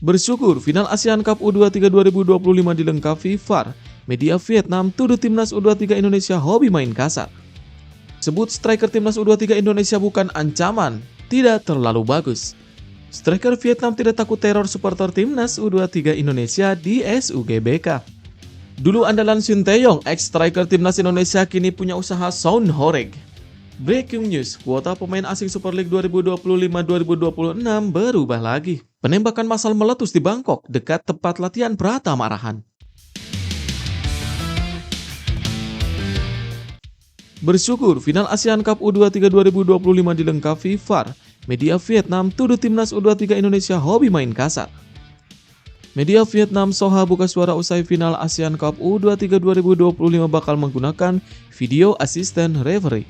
Bersyukur final ASEAN Cup U23 2025 dilengkapi VAR, media Vietnam tuduh timnas U23 Indonesia hobi main kasar. Sebut striker timnas U23 Indonesia bukan ancaman, tidak terlalu bagus. Striker Vietnam tidak takut teror supporter timnas U23 Indonesia di SUGBK. Dulu andalan Shin Tae-yong, ex-striker timnas Indonesia, kini punya usaha Sound Horeg. Breaking news, kuota pemain asing Super League 2025-2026 berubah lagi. Penembakan massal meletus di Bangkok, dekat tempat latihan Pratama Arhan. Bersyukur final ASEAN Cup U23 2025 dilengkapi VAR, media Vietnam tuduh timnas U23 Indonesia hobi main kasar. Media Vietnam Soha buka suara usai final ASEAN Cup U23 2025 bakal menggunakan video assistant referee.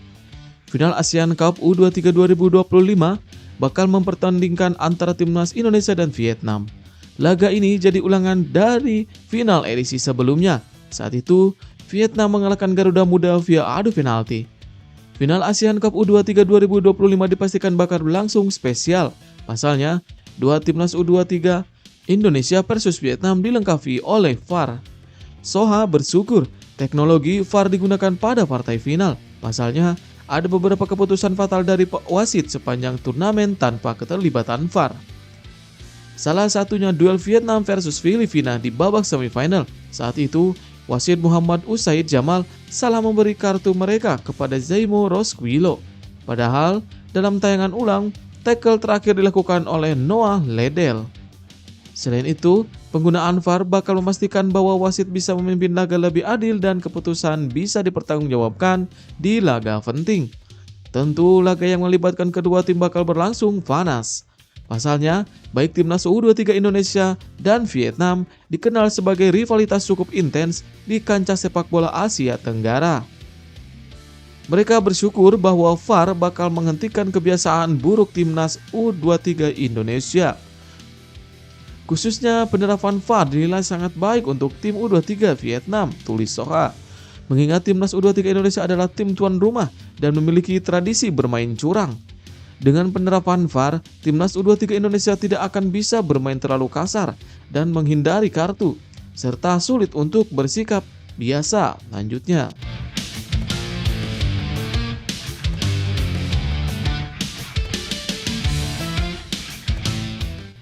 Final ASEAN Cup U23 2025 bakal mempertandingkan antara timnas Indonesia dan Vietnam. Laga ini jadi ulangan dari final edisi sebelumnya. Saat itu, Vietnam mengalahkan Garuda Muda via adu penalti. Final ASEAN Cup U23 2025 dipastikan bakal berlangsung spesial. Pasalnya, dua timnas U23 Indonesia versus Vietnam dilengkapi oleh VAR. Soha bersyukur teknologi VAR digunakan pada partai final. Pasalnya, ada beberapa keputusan fatal dari wasit sepanjang turnamen tanpa keterlibatan VAR. Salah satunya duel Vietnam versus Filipina di babak semifinal. Saat itu, wasit Muhammad Usaid Jamal salah memberi kartu mereka kepada Zaimo Rosquillo. Padahal, dalam tayangan ulang, tackle terakhir dilakukan oleh Noah Ledel. Selain itu, penggunaan VAR bakal memastikan bahwa wasit bisa memimpin laga lebih adil dan keputusan bisa dipertanggungjawabkan di laga penting. Tentu laga yang melibatkan kedua tim bakal berlangsung panas. Pasalnya, baik timnas U23 Indonesia dan Vietnam dikenal sebagai rivalitas cukup intens di kancah sepak bola Asia Tenggara. Mereka bersyukur bahwa VAR bakal menghentikan kebiasaan buruk timnas U23 Indonesia. Khususnya penerapan VAR dinilai sangat baik untuk tim U23 Vietnam, tulis Soha. Mengingat timnas U23 Indonesia adalah tim tuan rumah dan memiliki tradisi bermain curang. Dengan penerapan VAR, timnas U23 Indonesia tidak akan bisa bermain terlalu kasar dan menghindari kartu, serta sulit untuk bersikap biasa. Lanjutnya,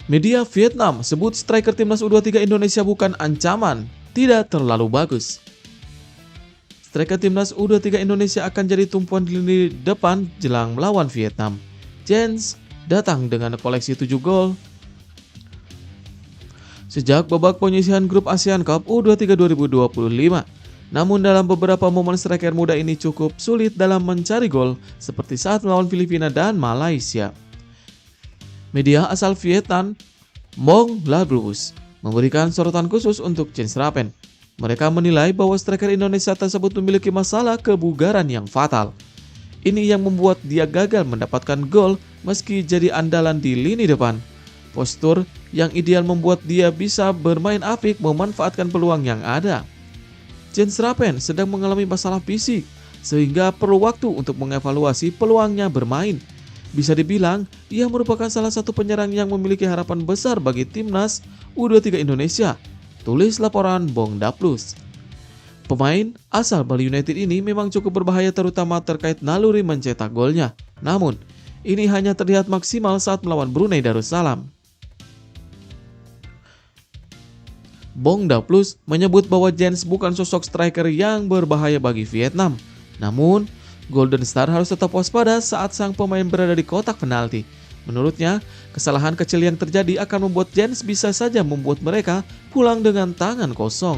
media Vietnam sebut striker timnas U23 Indonesia bukan ancaman, tidak terlalu bagus. Striker timnas U23 Indonesia akan jadi tumpuan di lini depan jelang melawan Vietnam. Jens datang dengan koleksi 7 gol sejak babak penyisihan grup ASEAN Cup U23 2025. Namun dalam beberapa momen striker muda ini cukup sulit dalam mencari gol seperti saat melawan Filipina dan Malaysia. Media asal Vietnam, Mong Labrus, memberikan sorotan khusus untuk Jens Rapen. Mereka menilai bahwa striker Indonesia tersebut memiliki masalah kebugaran yang fatal. Ini yang membuat dia gagal mendapatkan gol meski jadi andalan di lini depan. Postur yang ideal membuat dia bisa bermain apik memanfaatkan peluang yang ada. Jens Rapen sedang mengalami masalah fisik sehingga perlu waktu untuk mengevaluasi peluangnya bermain. Bisa dibilang, ia merupakan salah satu penyerang yang memiliki harapan besar bagi timnas U23 Indonesia, tulis laporan Bongda Plus. Pemain asal Bali United ini memang cukup berbahaya terutama terkait naluri mencetak golnya. Namun, ini hanya terlihat maksimal saat melawan Brunei Darussalam. Bongda Plus menyebut bahwa Jens bukan sosok striker yang berbahaya bagi Vietnam. Namun, Golden Star harus tetap waspada saat sang pemain berada di kotak penalti. Menurutnya, kesalahan kecil yang terjadi akan membuat Jens bisa saja membuat mereka pulang dengan tangan kosong.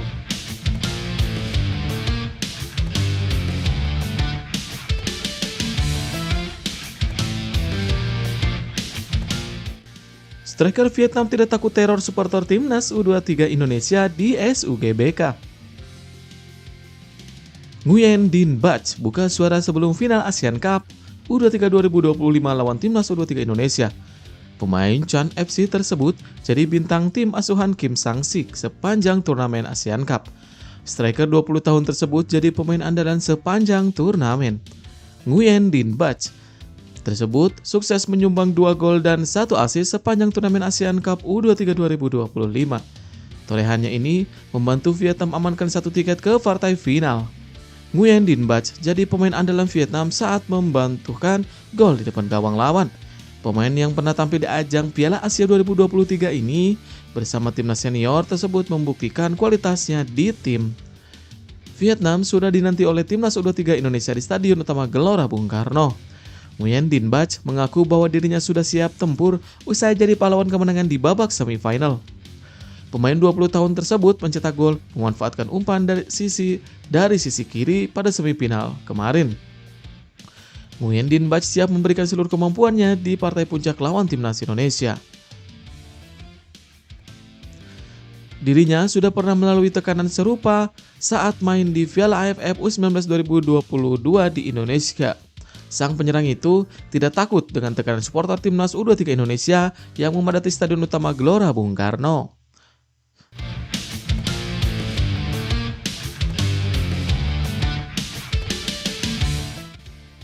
Striker Vietnam tidak takut teror supporter timnas U23 Indonesia di SUGBK. Nguyen Din Bach buka suara sebelum final ASEAN Cup U23 2025 lawan timnas U23 Indonesia. Pemain Chan FC tersebut jadi bintang tim asuhan Kim Sang-sik sepanjang turnamen ASEAN Cup. Striker 20 tahun tersebut jadi pemain andalan sepanjang turnamen. Nguyen Din Bach tersebut sukses menyumbang 2 gol dan 1 assist sepanjang turnamen ASEAN Cup U23 2025. Torehannya ini membantu Vietnam amankan 1 tiket ke partai final. Nguyen Dinh Bach jadi pemain andalan Vietnam saat membantukan gol di depan gawang lawan. Pemain yang pernah tampil di ajang Piala Asia 2023 ini bersama timnas senior tersebut membuktikan kualitasnya di tim. Vietnam sudah dinanti oleh timnas U23 Indonesia di Stadion Utama Gelora Bung Karno. Nguyen Dinh Bach mengaku bahwa dirinya sudah siap tempur usai jadi pahlawan kemenangan di babak semifinal. Pemain 20 tahun tersebut mencetak gol memanfaatkan umpan dari sisi kiri pada semifinal kemarin. Nguyen Dinh Bach siap memberikan seluruh kemampuannya di partai puncak lawan timnas Indonesia. Dirinya sudah pernah melalui tekanan serupa saat main di Piala AFF U19 2022 di Indonesia. Sang penyerang itu tidak takut dengan tekanan supporter timnas U23 Indonesia yang memadati Stadion Utama Gelora Bung Karno.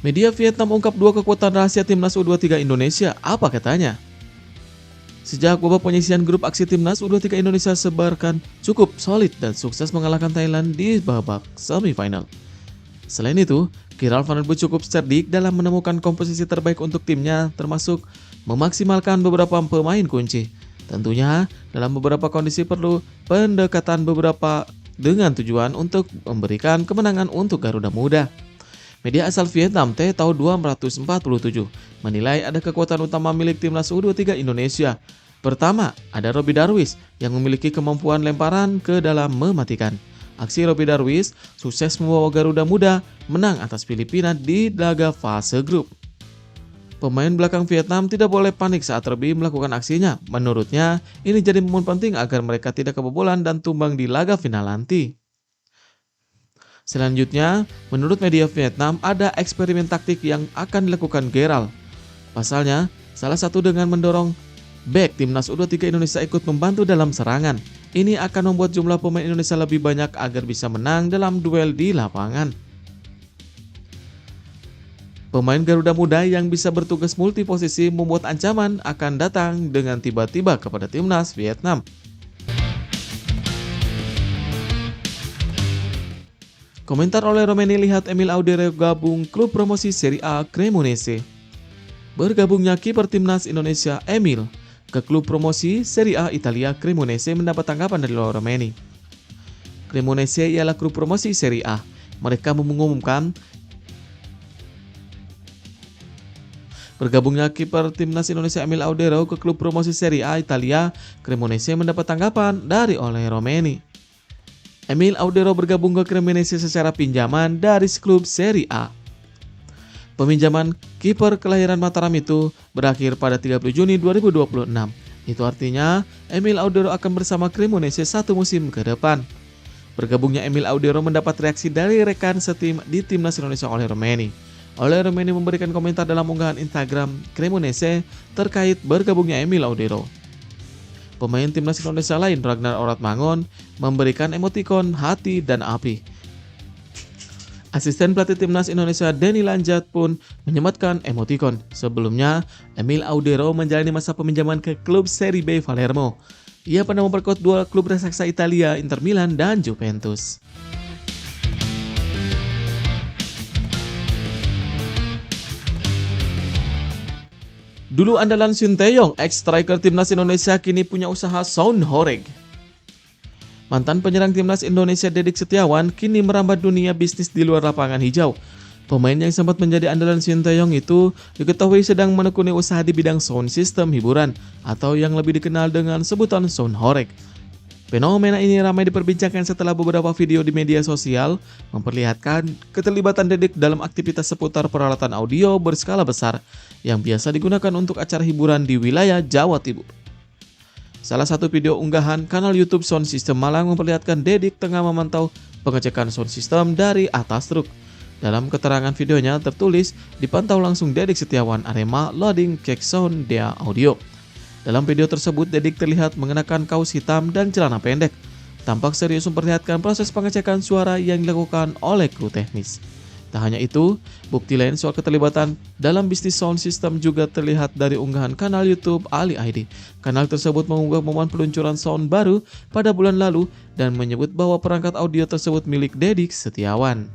Media Vietnam ungkap 2 kekuatan rahasia timnas U23 Indonesia, apa katanya? Sejak babak penyisihan grup aksi timnas U23 Indonesia sebarkan cukup solid dan sukses mengalahkan Thailand di babak semifinal. Selain itu, Kieran Van der Buyt cukup cerdik dalam menemukan komposisi terbaik untuk timnya, termasuk memaksimalkan beberapa pemain kunci. Tentunya, dalam beberapa kondisi perlu pendekatan beberapa dengan tujuan untuk memberikan kemenangan untuk Garuda Muda. Media asal Vietnam T-Tau 247 menilai ada kekuatan utama milik timnas U23 Indonesia. Pertama, ada Robby Darwish yang memiliki kemampuan lemparan ke dalam mematikan. Aksi Robby Darwish sukses membawa Garuda Muda menang atas Filipina di laga fase grup. Pemain belakang Vietnam tidak boleh panik saat Robby melakukan aksinya. Menurutnya, ini jadi momen penting agar mereka tidak kebobolan dan tumbang di laga final nanti. Selanjutnya, menurut media Vietnam ada eksperimen taktik yang akan dilakukan Gerald. Pasalnya, salah satu dengan mendorong bek timnas U23 Indonesia ikut membantu dalam serangan. Ini akan membuat jumlah pemain Indonesia lebih banyak agar bisa menang dalam duel di lapangan. Pemain Garuda Muda yang bisa bertugas multiposisi membuat ancaman akan datang dengan tiba-tiba kepada timnas Vietnam. Komentar oleh Romeni, lihat Emil Audero gabung klub promosi Serie A Cremonese. Bergabungnya kiper timnas Indonesia Emil ke klub promosi Serie A Italia Cremonese mendapat tanggapan dari Romeni. Cremonese ialah klub promosi Serie A. Mereka mengumumkan bergabungnya kiper timnas Indonesia Emil Audero ke klub promosi Serie A Italia Cremonese mendapat tanggapan dari Romeni. Emil Audero bergabung ke Cremonese secara pinjaman dari klub Serie A. Peminjaman kiper kelahiran Mataram itu berakhir pada 30 Juni 2026. Itu artinya Emil Audero akan bersama Cremonese 1 musim ke depan. Bergabungnya Emil Audero mendapat reaksi dari rekan setim di timnas Indonesia Romeni. Romeni memberikan komentar dalam unggahan Instagram Cremonese terkait bergabungnya Emil Audero. Pemain timnas Indonesia lain Ragnar Oratmangun memberikan emotikon hati dan api. Asisten pelatih timnas Indonesia Denny Lanjat pun menyematkan emotikon. Sebelumnya, Emil Audero menjalani masa peminjaman ke klub Serie B Palermo. Ia pernah memperkuat 2 klub raksasa Italia, Inter Milan dan Juventus. Dulu andalan Sinteyong, ex-striker timnas Indonesia kini punya usaha Sound Horeg. Mantan penyerang timnas Indonesia Dedik Setiawan kini merambah dunia bisnis di luar lapangan hijau. Pemain yang sempat menjadi andalan Sinteyong itu diketahui sedang menekuni usaha di bidang sound system hiburan atau yang lebih dikenal dengan sebutan Sound Horeg. Fenomena ini ramai diperbincangkan setelah beberapa video di media sosial memperlihatkan keterlibatan Dedik dalam aktivitas seputar peralatan audio berskala besar yang biasa digunakan untuk acara hiburan di wilayah Jawa Timur. Salah satu video unggahan kanal YouTube Sound System Malang memperlihatkan Dedik tengah memantau pengecekan sound system dari atas truk. Dalam keterangan videonya tertulis, dipantau langsung Dedik Setiawan Arema loading cek sound dia audio. Dalam video tersebut, Dedik terlihat mengenakan kaos hitam dan celana pendek. Tampak serius memperlihatkan proses pengecekan suara yang dilakukan oleh kru teknis. Tak hanya itu, bukti lain soal keterlibatan dalam bisnis sound system juga terlihat dari unggahan kanal YouTube Ali ID. Kanal tersebut mengunggah momen peluncuran sound baru pada bulan lalu dan menyebut bahwa perangkat audio tersebut milik Dedik Setiawan.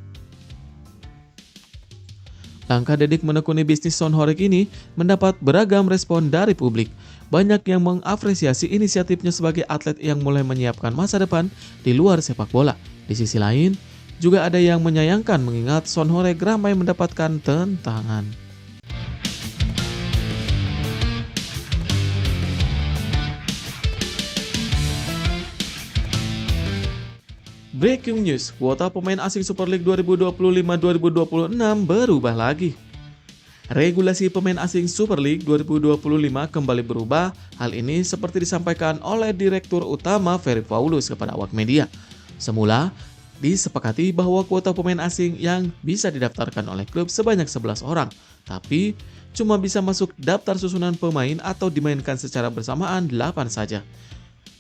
Langkah Dedik menekuni bisnis sound horeg ini mendapat beragam respon dari publik. Banyak yang mengapresiasi inisiatifnya sebagai atlet yang mulai menyiapkan masa depan di luar sepak bola. Di sisi lain, juga ada yang menyayangkan mengingat sound horeg ramai mendapatkan tentangan. Breaking news, kuota pemain asing Super League 2025-2026 berubah lagi. Regulasi pemain asing Super League 2025 kembali berubah. Hal ini seperti disampaikan oleh Direktur Utama Ferry Paulus kepada awak media. Semula, disepakati bahwa kuota pemain asing yang bisa didaftarkan oleh klub sebanyak 11 orang, tapi cuma bisa masuk daftar susunan pemain atau dimainkan secara bersamaan 8 saja.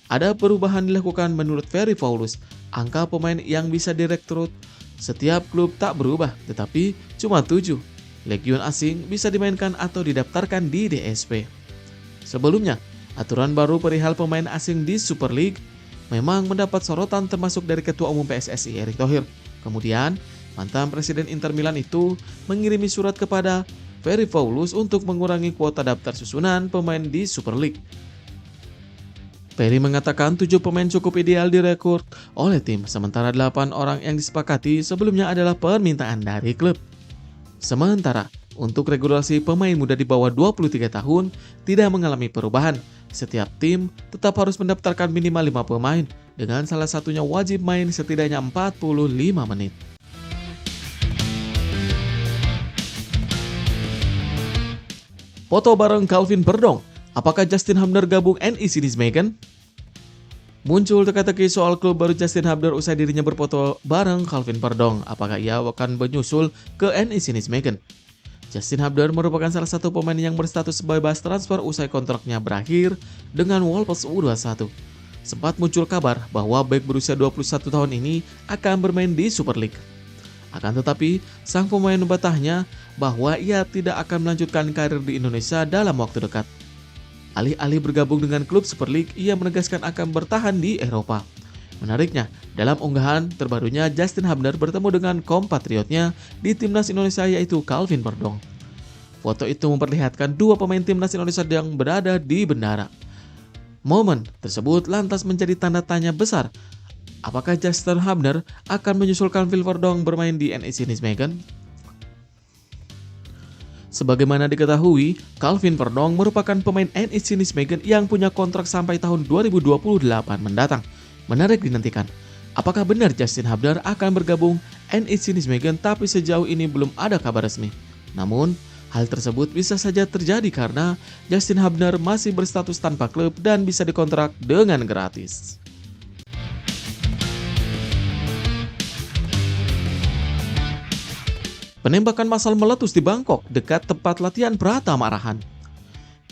Ada perubahan dilakukan menurut Ferry Paulus. Angka pemain yang bisa direkrut setiap klub tak berubah, tetapi cuma 7. Legion asing bisa dimainkan atau didaftarkan di DSP. Sebelumnya, aturan baru perihal pemain asing di Super League memang mendapat sorotan termasuk dari Ketua Umum PSSI Erick Thohir. Kemudian, mantan Presiden Inter Milan itu mengirimi surat kepada Ferry Paulus untuk mengurangi kuota daftar susunan pemain di Super League. Ferry mengatakan 7 pemain cukup ideal direkrut oleh tim, sementara 8 orang yang disepakati sebelumnya adalah permintaan dari klub. Sementara, untuk regulasi pemain muda di bawah 23 tahun tidak mengalami perubahan. Setiap tim tetap harus mendaftarkan minimal 5 pemain, dengan salah satunya wajib main setidaknya 45 menit. Foto bareng Calvin Perdong, apakah Justin Hubner gabung NEC Nijmegen? Muncul teka-teki soal klub baru Justin Hubner usai dirinya berfoto bareng Calvin Perdong. Apakah ia akan menyusul ke NEC Nijmegen? Justin Hubner merupakan salah satu pemain yang berstatus bebas transfer usai kontraknya berakhir dengan Wolves U21. Sempat muncul kabar bahwa bek berusia 21 tahun ini akan bermain di Super League. Akan tetapi, sang pemain membantahnya bahwa ia tidak akan melanjutkan karir di Indonesia dalam waktu dekat. Alih-alih bergabung dengan klub Super League, ia menegaskan akan bertahan di Eropa. Menariknya, dalam unggahan terbarunya Justin Hubner bertemu dengan kompatriotnya di timnas Indonesia yaitu Calvin Perdong. Foto itu memperlihatkan 2 pemain timnas Indonesia yang berada di bendara. Momen tersebut lantas menjadi tanda tanya besar. Apakah Justin Hubner akan menyusul Calvin Perdong bermain di NEC Nijmegen? Sebagaimana diketahui, Calvin Perdong merupakan pemain NEC Nijmegen yang punya kontrak sampai tahun 2028 mendatang. Menarik dinantikan, apakah benar Justin Hubner akan bergabung NEC Nijmegen, tapi sejauh ini belum ada kabar resmi. Namun, hal tersebut bisa saja terjadi karena Justin Hubner masih berstatus tanpa klub dan bisa dikontrak dengan gratis. Penembakan massal meletus di Bangkok dekat tempat latihan Pratama Arhan.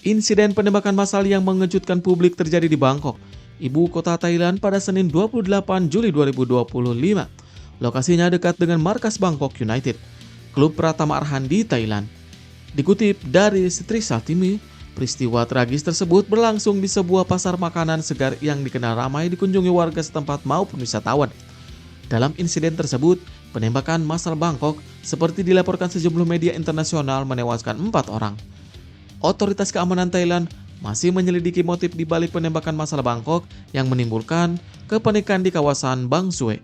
Insiden penembakan massal yang mengejutkan publik terjadi di Bangkok, ibu kota Thailand pada Senin 28 Juli 2025. Lokasinya dekat dengan markas Bangkok United, klub Pratama Arhan di Thailand. Dikutip dari Strisa TV, peristiwa tragis tersebut berlangsung di sebuah pasar makanan segar yang dikenal ramai dikunjungi warga setempat maupun wisatawan. Dalam insiden tersebut, penembakan massal Bangkok seperti dilaporkan sejumlah media internasional menewaskan 4 orang. Otoritas keamanan Thailand masih menyelidiki motif di balik penembakan massal Bangkok yang menimbulkan kepanikan di kawasan Bang Sue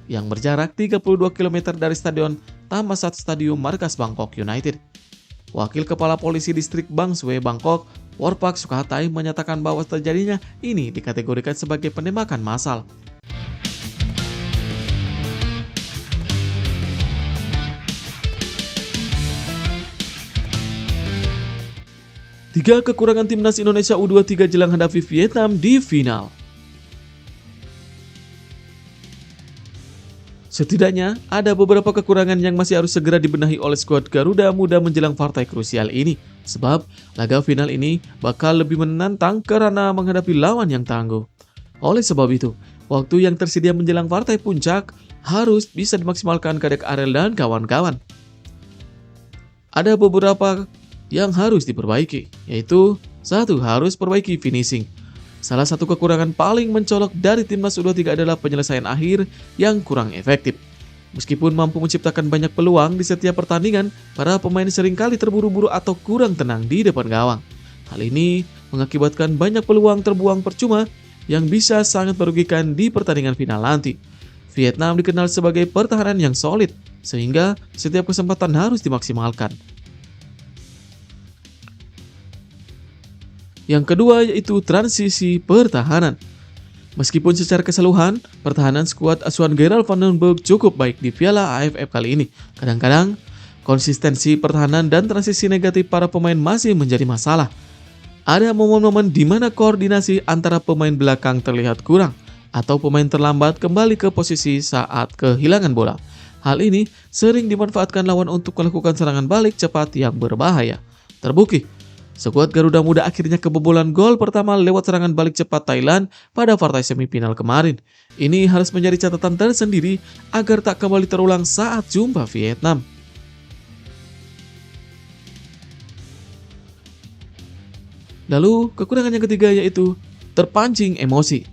yang berjarak 32 km dari Stadion Thammasat Stadium markas Bangkok United. Wakil Kepala Polisi Distrik Bang Sue, Bangkok, Warpak Sukhathai menyatakan bahwa terjadinya ini dikategorikan sebagai penembakan massal. Tiga kekurangan timnas Indonesia U23 jelang hadapi Vietnam di final. Setidaknya ada beberapa kekurangan yang masih harus segera dibenahi oleh skuad Garuda Muda menjelang partai krusial ini. Sebab laga final ini bakal lebih menantang karena menghadapi lawan yang tangguh. Oleh sebab itu, waktu yang tersedia menjelang partai puncak harus bisa dimaksimalkan Kadek Arel dan kawan-kawan. Ada beberapa yang harus diperbaiki, yaitu 1. Harus perbaiki finishing. Salah satu kekurangan paling mencolok dari timnas U23 adalah penyelesaian akhir yang kurang efektif. Meskipun mampu menciptakan banyak peluang di setiap pertandingan, para pemain seringkali terburu-buru atau kurang tenang di depan gawang. Hal ini mengakibatkan banyak peluang terbuang percuma yang bisa sangat merugikan di pertandingan final nanti. Vietnam dikenal sebagai pertahanan yang solid, sehingga setiap kesempatan harus dimaksimalkan. Yang kedua yaitu transisi pertahanan. Meskipun secara keseluruhan, pertahanan skuad asuhan Gerald van den Berg cukup baik di Piala AFF kali ini. Kadang-kadang, konsistensi pertahanan dan transisi negatif para pemain masih menjadi masalah. Ada momen-momen di mana koordinasi antara pemain belakang terlihat kurang, atau pemain terlambat kembali ke posisi saat kehilangan bola. Hal ini sering dimanfaatkan lawan untuk melakukan serangan balik cepat yang berbahaya. Terbukti, skuad Garuda Muda akhirnya kebobolan gol pertama lewat serangan balik cepat Thailand pada partai semifinal kemarin. Ini harus menjadi catatan tersendiri agar tak kembali terulang saat jumpa Vietnam. Lalu, kekurangan yang ketiga yaitu terpancing emosi.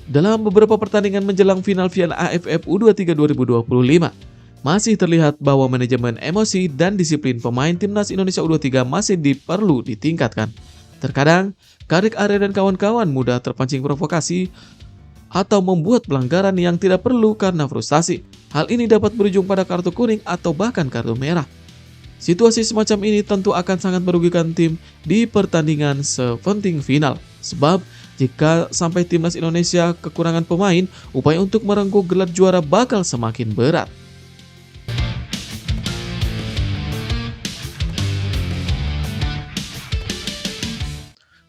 Dalam beberapa pertandingan menjelang final Piala AFF U23 2025, masih terlihat bahwa manajemen emosi dan disiplin pemain timnas Indonesia U23 masih perlu ditingkatkan. Terkadang, Kadek Arel dan kawan-kawan mudah terpancing provokasi atau membuat pelanggaran yang tidak perlu karena frustasi. Hal ini dapat berujung pada kartu kuning atau bahkan kartu merah. Situasi semacam ini tentu akan sangat merugikan tim di pertandingan sepenting final. Sebab, jika sampai timnas Indonesia kekurangan pemain, upaya untuk merengkuh gelar juara bakal semakin berat.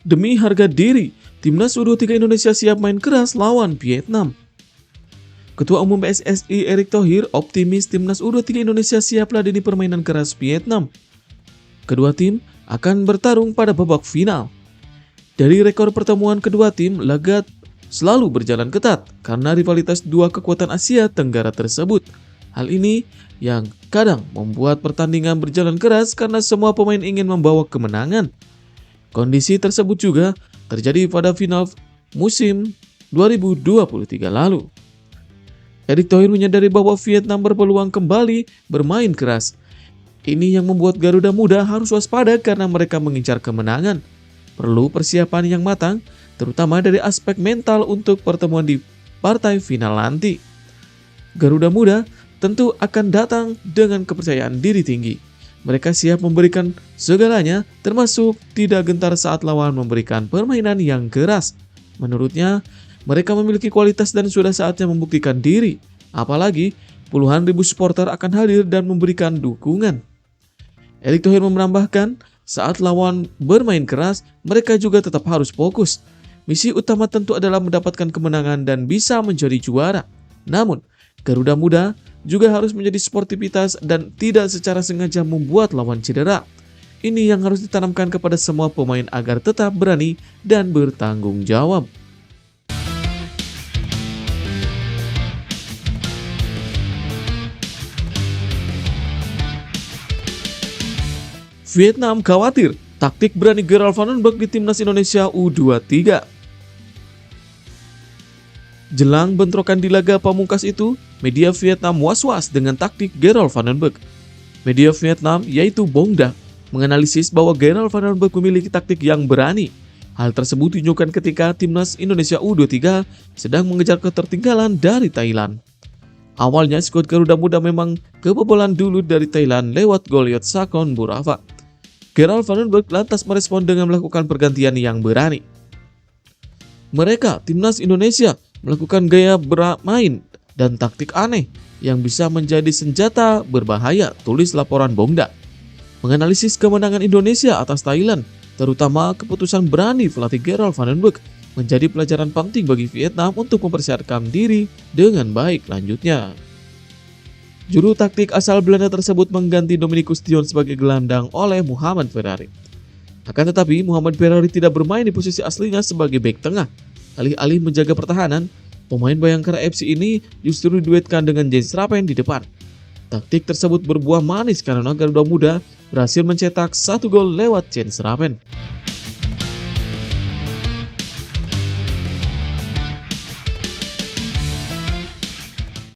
Demi harga diri, timnas U23 Indonesia siap main keras lawan Vietnam. Ketua Umum PSSI Erick Thohir optimis timnas U23 Indonesia siap ladeni permainan keras Vietnam. Kedua tim akan bertarung pada babak final. Dari rekor pertemuan kedua tim, laga selalu berjalan ketat karena rivalitas dua kekuatan Asia Tenggara tersebut. Hal ini yang kadang membuat pertandingan berjalan keras karena semua pemain ingin membawa kemenangan. Kondisi tersebut juga terjadi pada final musim 2023 lalu. Erick Thohir menyadari bahwa Vietnam berpeluang kembali bermain keras. Ini yang membuat Garuda Muda harus waspada karena mereka mengincar kemenangan. Perlu persiapan yang matang, terutama dari aspek mental untuk pertemuan di partai final nanti. Garuda Muda tentu akan datang dengan kepercayaan diri tinggi. Mereka siap memberikan segalanya, termasuk tidak gentar saat lawan memberikan permainan yang keras. Menurutnya, mereka memiliki kualitas dan sudah saatnya membuktikan diri. Apalagi, puluhan ribu supporter akan hadir dan memberikan dukungan. Erick Thohir menambahkan, saat lawan bermain keras, mereka juga tetap harus fokus. Misi utama tentu adalah mendapatkan kemenangan dan bisa menjadi juara. Namun, Garuda Muda juga harus menjadi sportivitas dan tidak secara sengaja membuat lawan cedera. Ini yang harus ditanamkan kepada semua pemain agar tetap berani dan bertanggung jawab. Vietnam khawatir taktik berani Gerald van den Berg di timnas Indonesia U23. Jelang bentrokan di laga pamungkas itu, media Vietnam was-was dengan taktik Gerald van den Berg. Media Vietnam, yaitu Bongda, menganalisis bahwa Gerald van den Berg memiliki taktik yang berani. Hal tersebut ditunjukkan ketika timnas Indonesia U23 sedang mengejar ketertinggalan dari Thailand. Awalnya skuad Garuda Muda memang kebobolan dulu dari Thailand lewat gol Yot Sakon Burafa. Gerald van den Berg lantas merespon dengan melakukan pergantian yang berani. Mereka, timnas Indonesia, melakukan gaya bermain dan taktik aneh yang bisa menjadi senjata berbahaya, tulis laporan Bongda. Menganalisis kemenangan Indonesia atas Thailand, terutama keputusan berani pelatih Gerald van den Berg, menjadi pelajaran penting bagi Vietnam untuk mempersiapkan diri dengan baik lanjutnya. Juru taktik asal Belanda tersebut mengganti Dominikus Dion sebagai gelandang oleh Muhammad Ferrari. Akan tetapi, Muhammad Ferrari tidak bermain di posisi aslinya sebagai bek tengah. Alih-alih menjaga pertahanan, Pemain Bayangkara FC ini justru diduetkan dengan Jens Srapen di depan. Taktik tersebut berbuah manis karena Garuda Muda berhasil mencetak 1 gol lewat Jens Srapen.